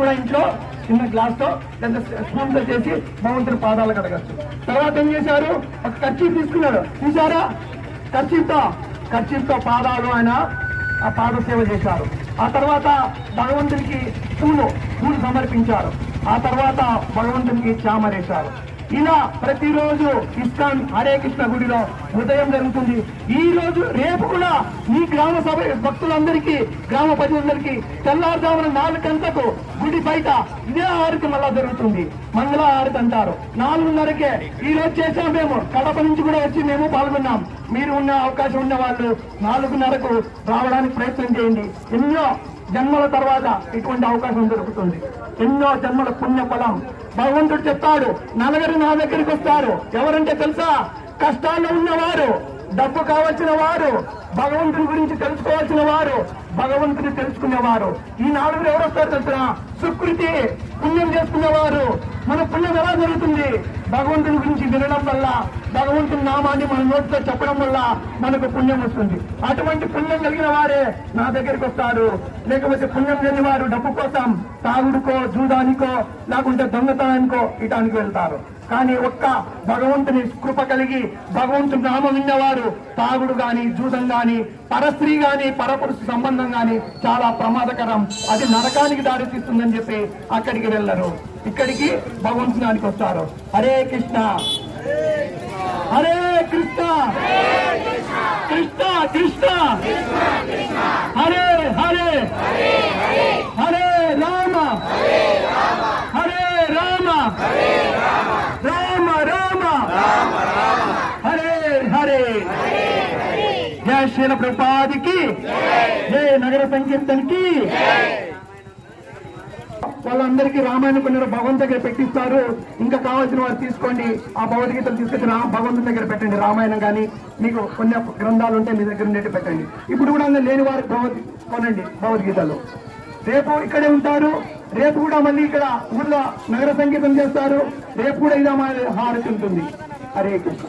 కూడా ఇంట్లో చిన్న గ్లాస్ తో లేదా స్పూన్ తో చేసి భగవంతుడి పాదాలు కడగచ్చు. తర్వాత ఏం చేశారు, ఒక కర్చీఫ్ తీసుకున్నాడు, చూసారా, కర్చీఫ్ తో పాదాలు ఆయన ఆ పాద సేవ చేశారు. ఆ తర్వాత భగవంతుడికి పూలు సమర్పించారు. ఆ తర్వాత భగవంతునికి చామరేశారు. ఇలా ప్రతిరోజు ఇస్కాన్ హరే కృష్ణ గుడిలో ఉదయం జరుగుతుంది. ఈ రోజు రేపు కూడా ఈ గ్రామ సభ భక్తులందరికీ, గ్రామ ప్రజలందరికీ తెల్లారుజామున 4 గంటలకు గుడి బయట ఇదే హారతి మళ్ళా జరుగుతుంది. మంగళ హారతి అంటారు. 4:30కే ఈ రోజు చేసాం. మేము కడప నుంచి కూడా వచ్చి మేము పాల్గొన్నాం. మీరు ఉన్న అవకాశం ఉన్న వాళ్ళు 4:30కు రావడానికి ప్రయత్నం చేయండి. ఎన్నో జన్మల తర్వాత ఇటువంటి అవకాశం దొరుకుతుంది. ఎన్నో జన్మల పుణ్య ఫలం. భగవంతుడు చెప్తాడు, నలుగురు నా దగ్గరికి వస్తారు. ఎవరంటే తెలుసా, కష్టాల్లో ఉన్నవారు, డబ్బు కావాల్సిన వారు, భగవంతుని గురించి తెలుసుకోవాల్సిన వారు, భగవంతుని తెలుసుకునేవారు. ఈ 4 ఎవరు వస్తారు తెలుసా, సుకృతి, పుణ్యం చేసుకునేవారు. మన పుణ్యం ఎలా జరుగుతుంది, భగవంతుని గురించి వినడం వల్ల, భగవంతుని నామాన్ని మన నోటితో చెప్పడం వల్ల మనకు పుణ్యం వస్తుంది. అటువంటి పుణ్యం కలిగిన వారే నా దగ్గరికి వస్తారు. లేకపోతే పుణ్యం లేని వారు డబ్బు కోసం తాగుడుకో, జూదానికో, లేకుంటే దొంగతనానికో ఇటానికి వెళ్తారు. కానీ ఒక్క భగవంతుని కృప కలిగి భగవంతుని నామం విన్నవారు తాగుడు గాని, జూదం గాని, పరస్త్రీ గాని, పరపురుష సంబంధం గాని చాలా ప్రమాదకరం. అది నరకానికి దారితీస్తుందని చెప్పి అక్కడికి వెళ్ళరు. ఇక్కడికి భగవంతునానికి వస్తారు. హరే కృష్ణ హరే కృష్ణ కృష్ణ కృష్ణ హరే హరే హరే రామ హరే రామ రామ రామ హరే హరే. జయ శ్రీల ప్రభుపాదికి, జయ నగర సంకీర్తనకి. వాళ్ళందరికీ రామాయణం కొన్ని భగవంతు దగ్గర పెట్టిస్తారు. ఇంకా కావాల్సిన వారు తీసుకోండి. ఆ భగవద్గీతలు తీసుకొచ్చి భగవంతుని దగ్గర పెట్టండి. రామాయణం కానీ మీకు కొన్ని గ్రంథాలు ఉంటే మీ దగ్గర ఉండేటి పెట్టండి. ఇప్పుడు కూడా లేని వారు కొనండి భగవద్గీతలు. రేపు ఇక్కడే ఉంటారు. రేపు కూడా మళ్ళీ ఇక్కడ ఊర్లో నగర సంగీతం చేస్తారు. రేపు కూడా ఇలా హారతి ఉంటుంది. హరే కృష్ణ.